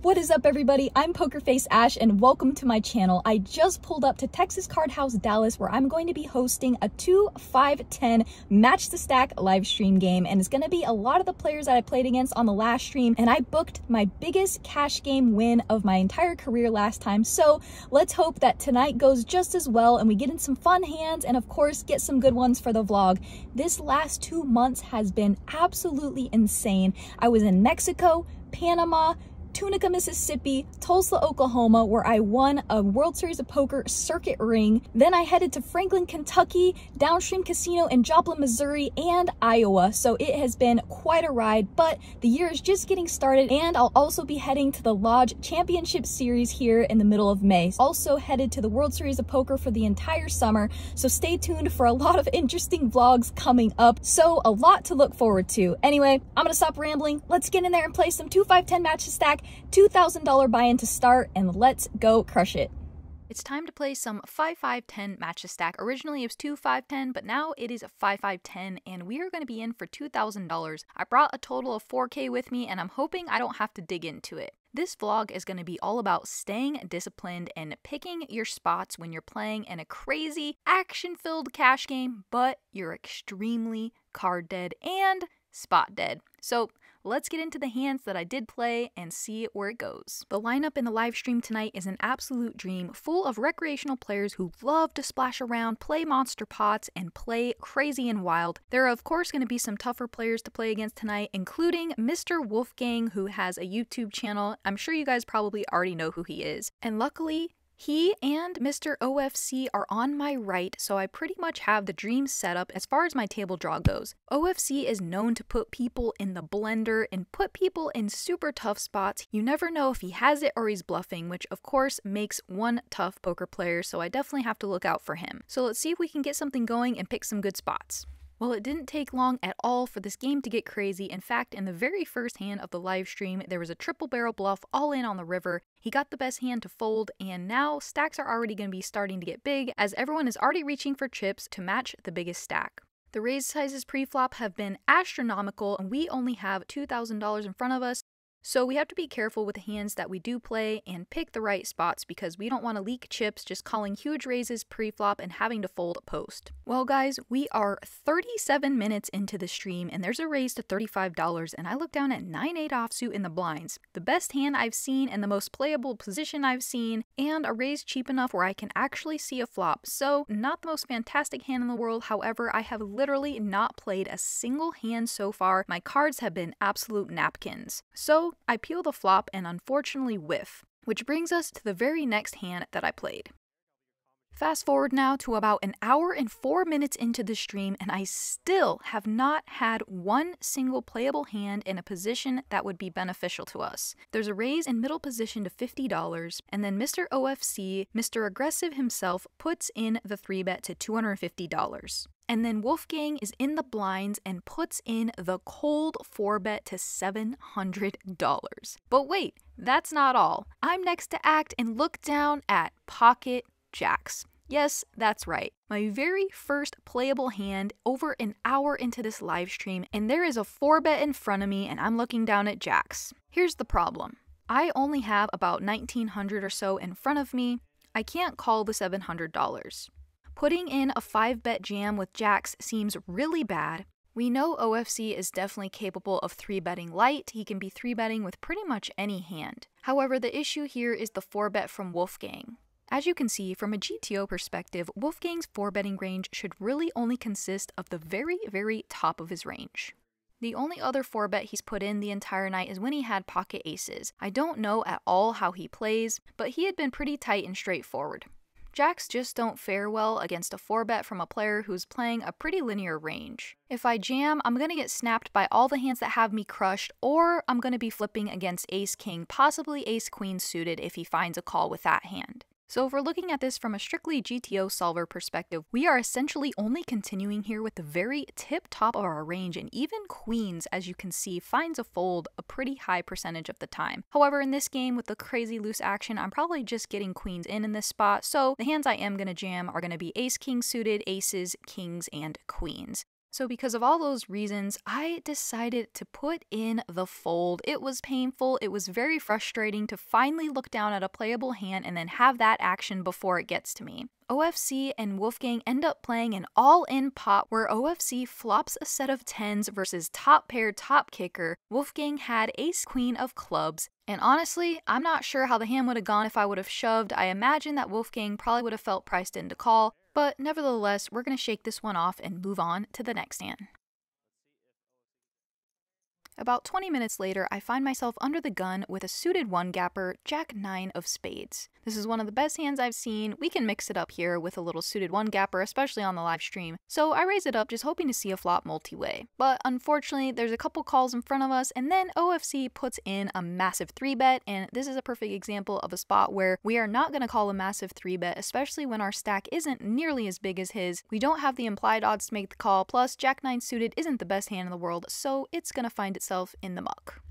What is up, everybody? I'm Pokerface Ash and welcome to my channel. I just pulled up to Texas Card House Dallas where I'm going to be hosting a 2-5-10 match the stack live stream game, and it's going to be a lot of the players that I played against on the last stream, and I booked my biggest cash game win of my entire career last time. So let's hope that tonight goes just as well and we get in some fun hands and of course get some good ones for the vlog. This last 2 months has been absolutely insane. I was in Mexico, Panama, Tunica, Mississippi, Tulsa, Oklahoma, where I won a World Series of Poker circuit ring. Then I headed to Franklin, Kentucky, Downstream Casino in Joplin, Missouri, and Iowa. So it has been quite a ride, but the year is just getting started, and I'll also be heading to the Lodge Championship Series here in the middle of May. Also headed to the World Series of Poker for the entire summer, so stay tuned for a lot of interesting vlogs coming up. So a lot to look forward to. Anyway, I'm gonna stop rambling. Let's get in there and play some 2-5-10 match to stack. $2,000 buy-in to start, and let's go crush it. It's time to play some 5-5-10 match to stack. Originally it was 2-5-10, but now it is 5-5-10, and we are going to be in for $2,000. I brought a total of 4K with me, and I'm hoping I don't have to dig into it. This vlog is going to be all about staying disciplined and picking your spots when you're playing in a crazy, action-filled cash game, but you're extremely card dead and spot dead. So let's get into the hands that I did play and see where it goes. The lineup in the live stream tonight is an absolute dream, full of recreational players who love to splash around, play monster pots, and play crazy and wild. There are of course going to be some tougher players to play against tonight, including Mr. Wolfgang, who has a YouTube channel. I'm sure you guys probably already know who he is. And luckily, he and Mr. OFC are on my right, so I pretty much have the dream set up as far as my table draw goes. OFC is known to put people in the blender and put people in super tough spots. You never know if he has it or he's bluffing, which of course makes one tough poker player, so I definitely have to look out for him. So let's see if we can get something going and pick some good spots. Well, it didn't take long at all for this game to get crazy. In fact, in the very first hand of the live stream, there was a triple barrel bluff all in on the river. He got the best hand to fold, and now stacks are already going to be starting to get big as everyone is already reaching for chips to match the biggest stack. The raise sizes pre-flop have been astronomical, and we only have $2,000 in front of us. So we have to be careful with the hands that we do play and pick the right spots because we don't want to leak chips just calling huge raises pre-flop and having to fold post. Well guys, we are 37 minutes into the stream and there's a raise to $35, and I look down at 9-8 offsuit in the blinds. The best hand I've seen and the most playable position I've seen, and a raise cheap enough where I can actually see a flop. So not the most fantastic hand in the world, however I have literally not played a single hand so far. My cards have been absolute napkins. So I peel the flop and unfortunately whiff, which brings us to the very next hand that I played. Fast forward now to about an hour and 4 minutes into the stream, and I still have not had one single playable hand in a position that would be beneficial to us. There's a raise in middle position to $50, and then Mr. OFC, Mr. Aggressive himself, puts in the 3-bet to $250. And then Wolfgang is in the blinds and puts in the cold 4-bet to $700. But wait, that's not all. I'm next to act and look down at pocket jacks. Yes, that's right. My very first playable hand over an hour into this live stream, and there is a 4-bet in front of me and I'm looking down at jacks. Here's the problem. I only have about $1,900 or so in front of me. I can't call the $700. Putting in a 5-bet jam with jacks seems really bad. We know OFC is definitely capable of 3-betting light. He can be 3-betting with pretty much any hand. However, the issue here is the 4-bet from Wolfgang. As you can see, from a GTO perspective, Wolfgang's 4-betting range should really only consist of the very, very top of his range. The only other 4-bet he's put in the entire night is when he had pocket aces. I don't know at all how he plays, but he had been pretty tight and straightforward. Jacks just don't fare well against a 4-bet from a player who's playing a pretty linear range. If I jam, I'm going to get snapped by all the hands that have me crushed, or I'm going to be flipping against ace-king, possibly ace-queen suited if he finds a call with that hand. So if we're looking at this from a strictly GTO solver perspective, we are essentially only continuing here with the very tip top of our range, and even queens, as you can see, finds a fold a pretty high percentage of the time. However, in this game with the crazy loose action, I'm probably just getting queens in this spot, so the hands I am going to jam are going to be ace-king suited, aces, kings, and queens. So because of all those reasons, I decided to put in the fold. It was painful. It was very frustrating to finally look down at a playable hand and then have that action before it gets to me. OFC and Wolfgang end up playing an all-in pot where OFC flops a set of 10s versus top pair top kicker. Wolfgang had ace queen of clubs, and honestly, I'm not sure how the hand would have gone if I would have shoved. I imagine that Wolfgang probably would have felt priced into call, but nevertheless, we're going to shake this one off and move on to the next hand. About 20 minutes later, I find myself under the gun with a suited one-gapper, Jack 9 of spades. This is one of the best hands I've seen. We can mix it up here with a little suited one-gapper, especially on the live stream. So I raise it up just hoping to see a flop multi-way. But unfortunately, there's a couple calls in front of us, and then OFC puts in a massive 3-bet, and this is a perfect example of a spot where we are not going to call a massive 3-bet, especially when our stack isn't nearly as big as his. We don't have the implied odds to make the call, plus Jack 9 suited isn't the best hand in the world, so it's going to find itself in the muck.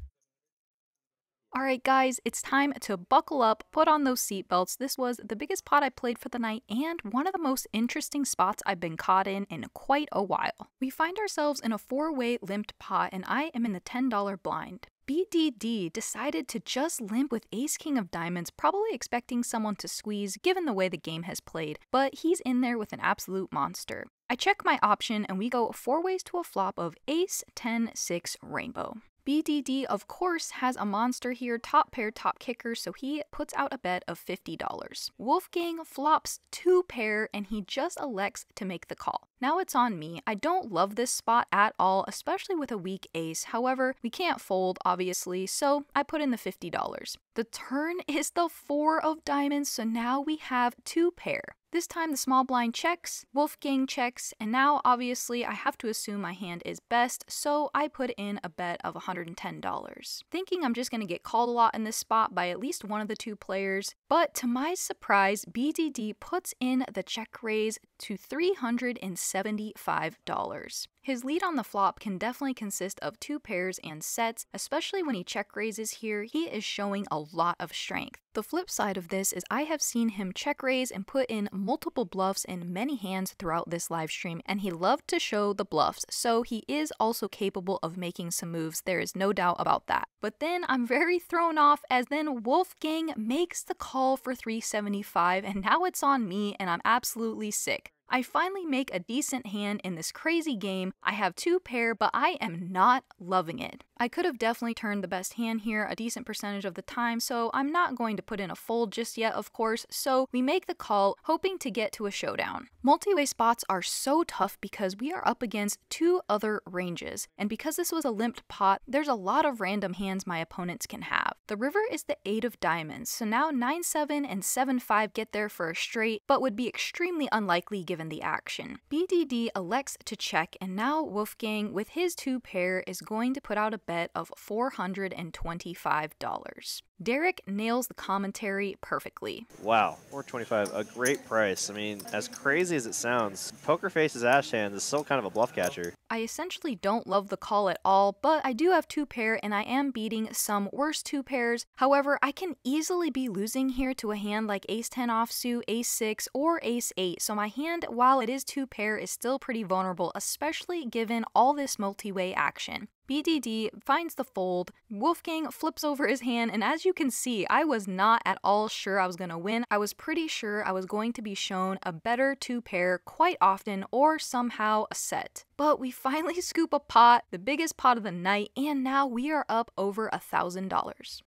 Alright guys, it's time to buckle up, put on those seatbelts. This was the biggest pot I played for the night and one of the most interesting spots I've been caught in quite a while. We find ourselves in a 4-way limped pot and I am in the $10 blind. BDD decided to just limp with ace-king of diamonds, probably expecting someone to squeeze given the way the game has played, but he's in there with an absolute monster. I check my option and we go 4 ways to a flop of ace, 10, 6, rainbow. BDD, of course, has a monster here, top pair, top kicker, so he puts out a bet of $50. Wolfgang flops 2 pair and he just elects to make the call. Now it's on me. I don't love this spot at all, especially with a weak ace. However, we can't fold, obviously, so I put in the $50. The turn is the 4 of diamonds, so now we have 2 pair. This time the small blind checks, Wolfgang checks, and now obviously I have to assume my hand is best, so I put in a bet of $110. Thinking I'm just going to get called a lot in this spot by at least one of the 2 players, but to my surprise, BDD puts in the check raise to $375. His lead on the flop can definitely consist of 2 pairs and sets, especially when he check raises here, he is showing a lot of strength. The flip side of this is I have seen him check raise and put in multiple bluffs in many hands throughout this live stream, and he loved to show the bluffs, so he is also capable of making some moves, there is no doubt about that. But then I'm very thrown off as then Wolfgang makes the call for $375, and now it's on me and I'm absolutely sick. I finally make a decent hand in this crazy game. I have 2 pair, but I am not loving it. I could have definitely turned the best hand here a decent percentage of the time, so I'm not going to put in a fold just yet, of course, so we make the call, hoping to get to a showdown. Multi-way spots are so tough because we are up against 2 other ranges, and because this was a limped pot, there's a lot of random hands my opponents can have. The river is the 8 of diamonds, so now 9-7 and 7-5 get there for a straight, but would be extremely unlikely given the action. BDD elects to check, and now Wolfgang, with his 2 pair, is going to put out a bet of $425. Derek nails the commentary perfectly. Wow, $425, a great price. I mean, as crazy as it sounds, Poker Face's ash hand is still kind of a bluff catcher. I essentially don't love the call at all, but I do have 2 pair and I am beating some worse 2 pairs. However, I can easily be losing here to a hand like ace-10 offsuit, ace-6, or ace-8, so my hand, while it is 2 pair, is still pretty vulnerable, especially given all this multi-way action. BDD finds the fold, Wolfgang flips over his hand, and as you can see, I was not at all sure I was going to win. I was pretty sure I was going to be shown a better 2 pair quite often, or somehow a set. But we finally scoop a pot, the biggest pot of the night, and now we are up over $1,000.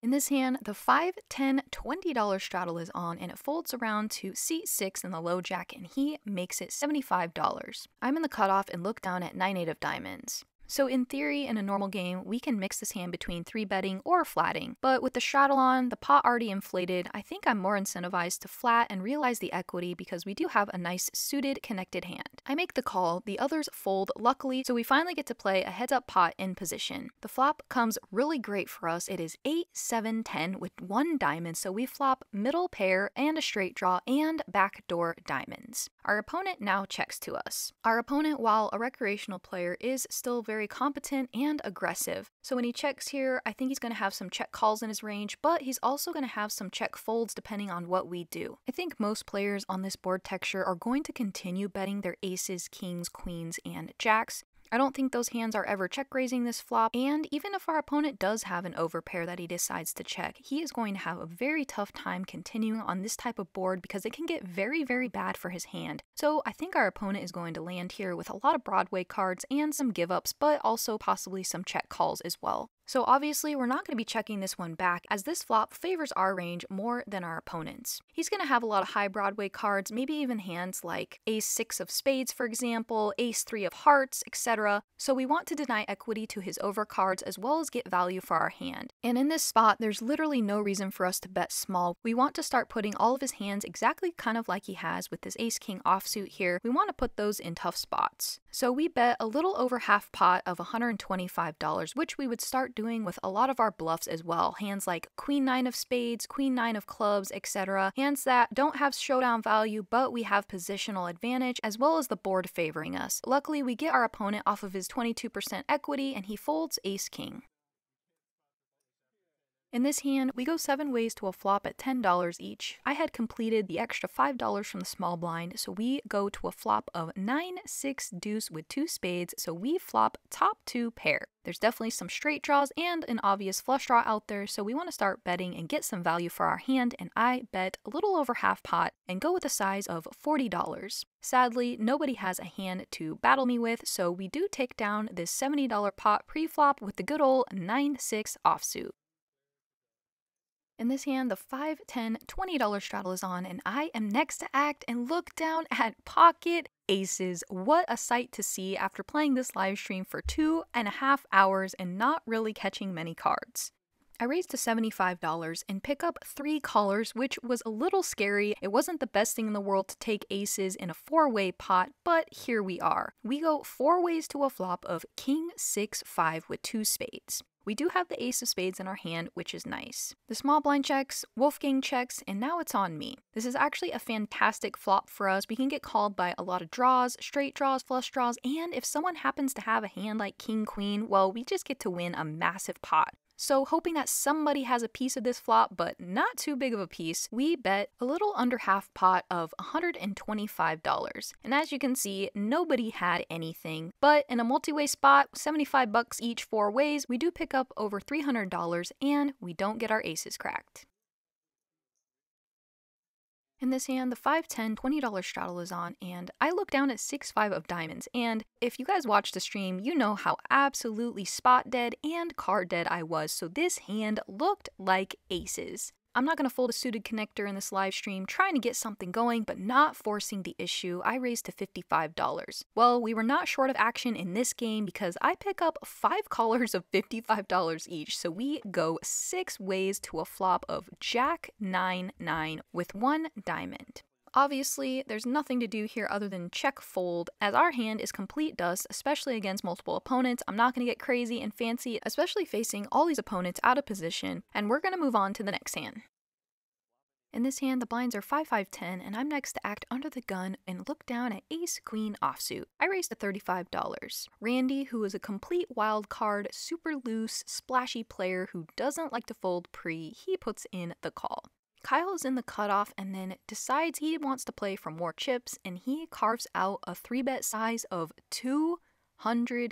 In this hand, the $5, $10, $20 straddle is on, and it folds around to seat 6 in the low jack, and he makes it $75. I'm in the cutoff and look down at 9-8 of diamonds. So in theory, in a normal game, we can mix this hand between 3-betting or flatting, but with the straddle on, the pot already inflated, I think I'm more incentivized to flat and realize the equity because we do have a nice suited connected hand. I make the call, the others fold luckily, so we finally get to play a heads up pot in position. The flop comes really great for us. It is 8, 7, 10 with 1 diamond, so we flop middle pair and a straight draw and backdoor diamonds. Our opponent now checks to us. Our opponent, while a recreational player, is still very competent and aggressive. So when he checks here, I think he's going to have some check calls in his range, but he's also going to have some check folds depending on what we do. I think most players on this board texture are going to continue betting their aces, kings, queens, and jacks. I don't think those hands are ever check raising this flop, and even if our opponent does have an overpair that he decides to check, he is going to have a very tough time continuing on this type of board because it can get very, very bad for his hand. So I think our opponent is going to land here with a lot of Broadway cards and some give-ups, but also possibly some check calls as well. So obviously we're not going to be checking this one back, as this flop favors our range more than our opponent's. He's going to have a lot of high Broadway cards, maybe even hands like ace-6 of spades, for example, ace-3 of hearts, etc. So we want to deny equity to his overcards as well as get value for our hand. And in this spot, there's literally no reason for us to bet small. We want to start putting all of his hands exactly kind of like he has with this ace-king offsuit here. We want to put those in tough spots. So we bet a little over half pot of $125, which we would start doing with a lot of our bluffs as well. Hands like queen 9 of spades, queen 9 of clubs, etc. Hands that don't have showdown value, but we have positional advantage as well as the board favoring us. Luckily, we get our opponent off of his 22% equity and he folds ace king. In this hand, we go 7 ways to a flop at $10 each. I had completed the extra $5 from the small blind, so we go to a flop of 9-6 deuce with 2 spades, so we flop top 2 pair. There's definitely some straight draws and an obvious flush draw out there, so we want to start betting and get some value for our hand, and I bet a little over half pot and go with a size of $40. Sadly, nobody has a hand to battle me with, so we do take down this $70 pot pre-flop with the good old 9-6 offsuit. In this hand, the $5, $10, $20 straddle is on, and I am next to act and look down at pocket aces. What a sight to see after playing this live stream for 2.5 hours and not really catching many cards. I raised to $75 and pick up 3 callers, which was a little scary. It wasn't the best thing in the world to take aces in a 4-way pot, but here we are. We go 4 ways to a flop of king 6-5 with 2 spades. We do have the ace of spades in our hand, which is nice. The small blind checks, Wolfgang checks, and now it's on me. This is actually a fantastic flop for us. We can get called by a lot of draws, straight draws, flush draws, and if someone happens to have a hand like king queen, well, we just get to win a massive pot. So hoping that somebody has a piece of this flop, but not too big of a piece, we bet a little under half pot of $125. And as you can see, nobody had anything. But in a multi-way spot, $75 each 4 ways, we do pick up over $300 and we don't get our aces cracked. In this hand, the $5, $10, $20 straddle is on, and I look down at 6-5 of diamonds, and if you guys watch the stream, you know how absolutely spot dead and card dead I was, so this hand looked like aces. I'm not going to fold a suited connector in this live stream, trying to get something going, but not forcing the issue. I raised to $55. Well, we were not short of action in this game because I pick up 5 callers of $55 each, so we go 6 ways to a flop of Jack 9-9 with 1 diamond. Obviously, there's nothing to do here other than check fold, as our hand is complete dust, especially against multiple opponents. I'm not going to get crazy and fancy, especially facing all these opponents out of position, and we're going to move on to the next hand. In this hand, the blinds are 5, 5, 10, and I'm next to act under the gun and look down at ace queen offsuit. I raised to $35. Randy, who is a complete wild card, super loose, splashy player who doesn't like to fold pre, he puts in the call. Kyle is in the cutoff and then decides he wants to play for more chips, and he carves out a 3-bet size of $200.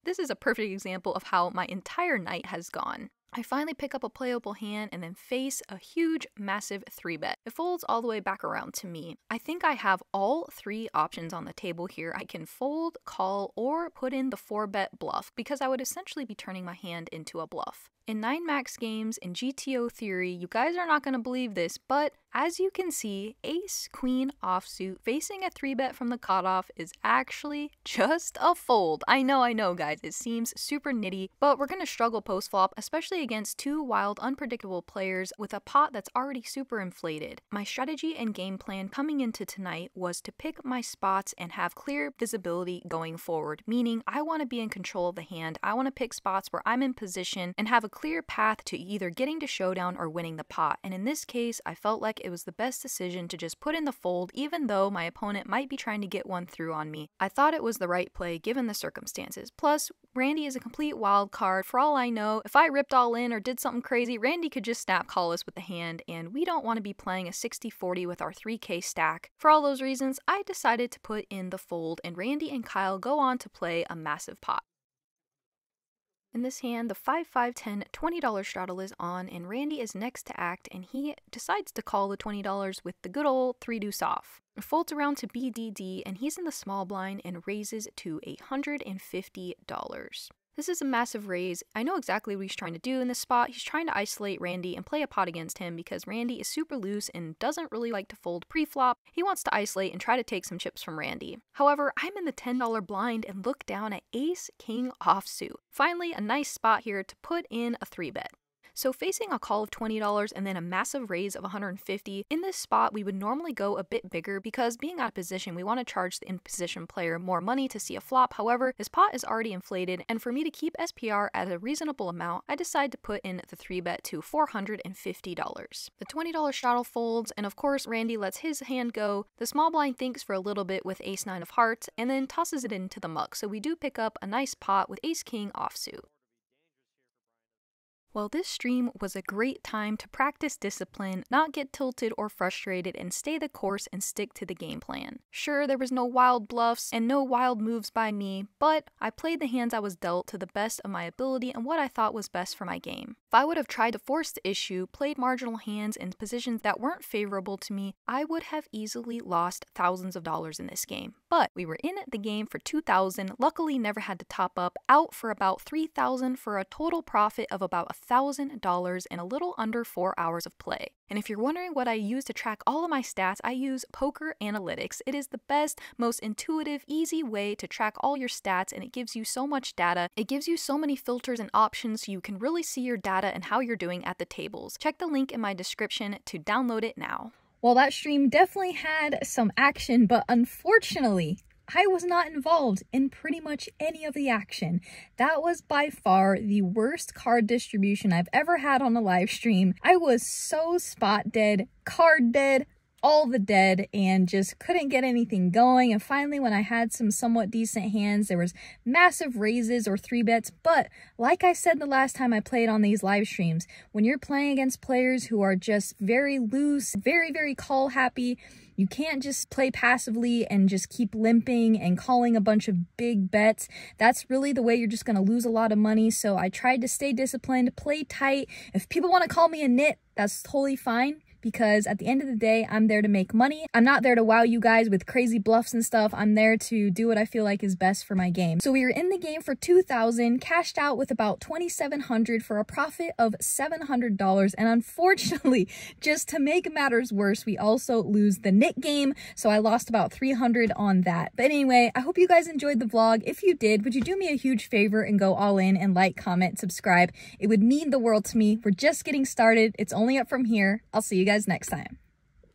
This is a perfect example of how my entire night has gone. I finally pick up a playable hand and then face a huge, massive 3-bet. It folds all the way back around to me. I think I have all 3 options on the table here. I can fold, call, or put in the 4-bet bluff, because I would essentially be turning my hand into a bluff. In 9 max games in GTO theory, you guys are not going to believe this, but as you can see, ace queen offsuit facing a 3-bet from the cutoff is actually just a fold. I know guys, it seems super nitty, but we're going to struggle post flop, especially against 2 wild, unpredictable players with a pot that's already super inflated. My strategy and game plan coming into tonight was to pick my spots and have clear visibility going forward, meaning I want to be in control of the hand. I want to pick spots where I'm in position and have a clear path to either getting to showdown or winning the pot, and in this case, I felt like it was the best decision to just put in the fold even though my opponent might be trying to get one through on me. I thought it was the right play given the circumstances. Plus, Randy is a complete wild card. For all I know, if I ripped all in or did something crazy, Randy could just snap call us with the hand, and we don't want to be playing a 60-40 with our 3K stack. For all those reasons, I decided to put in the fold, and Randy and Kyle go on to play a massive pot. In this hand, the 5-5-10 $20 straddle is on, and Randy is next to act, and he decides to call the $20 with the good old 3-deuce off. It folds around to BDD, and he's in the small blind and raises to $150. This is a massive raise. I know exactly what he's trying to do in this spot. He's trying to isolate Randy and play a pot against him because Randy is super loose and doesn't really like to fold pre-flop. He wants to isolate and try to take some chips from Randy. However, I'm in the $10 blind and look down at ace-king offsuit. Finally, a nice spot here to put in a 3-bet. So facing a call of $20 and then a massive raise of $150, in this spot we would normally go a bit bigger because being out of position, we want to charge the in-position player more money to see a flop. However, this pot is already inflated, and for me to keep SPR at a reasonable amount, I decide to put in the 3-bet to $450. The $20 straddle folds, and of course Randy lets his hand go. The small blind thinks for a little bit with ace-9 of hearts, and then tosses it into the muck, so we do pick up a nice pot with ace-king offsuit. Well, this stream was a great time to practice discipline, not get tilted or frustrated, and stay the course and stick to the game plan. Sure, there was no wild bluffs and no wild moves by me, but I played the hands I was dealt to the best of my ability and what I thought was best for my game. If I would have tried to force the issue, played marginal hands in positions that weren't favorable to me, I would have easily lost thousands of dollars in this game. But we were in the game for $2,000, luckily never had to top up, out for about $3,000 for a total profit of about $1,000 in a little under 4 hours of play. And if you're wondering what I use to track all of my stats, I use Poker Analytics. It is the best, most intuitive, easy way to track all your stats, and it gives you so much data. It gives you so many filters and options so you can really see your data and how you're doing at the tables. Check the link in my description to download it now. Well, that stream definitely had some action, but unfortunately, I was not involved in pretty much any of the action. That was by far the worst card distribution I've ever had on a live stream. I was so spot dead, card dead, all the dead, and just couldn't get anything going. And finally, when I had some somewhat decent hands, there was massive raises or 3-bets. But like I said the last time I played on these live streams, when you're playing against players who are just very loose, very call happy, you can't just play passively and just keep limping and calling a bunch of big bets. That's really the way you're just going to lose a lot of money. So I tried to stay disciplined, play tight. If people want to call me a nit, that's totally fine, because at the end of the day, I'm there to make money. I'm not there to wow you guys with crazy bluffs and stuff. I'm there to do what I feel like is best for my game. So we were in the game for $2,000, cashed out with about $2,700 for a profit of $700. And unfortunately, just to make matters worse, we also lose the nit game. So I lost about $300 on that. But anyway, I hope you guys enjoyed the vlog. If you did, would you do me a huge favor and go all in and like, comment, subscribe? It would mean the world to me. We're just getting started. It's only up from here. I'll see you guys next time.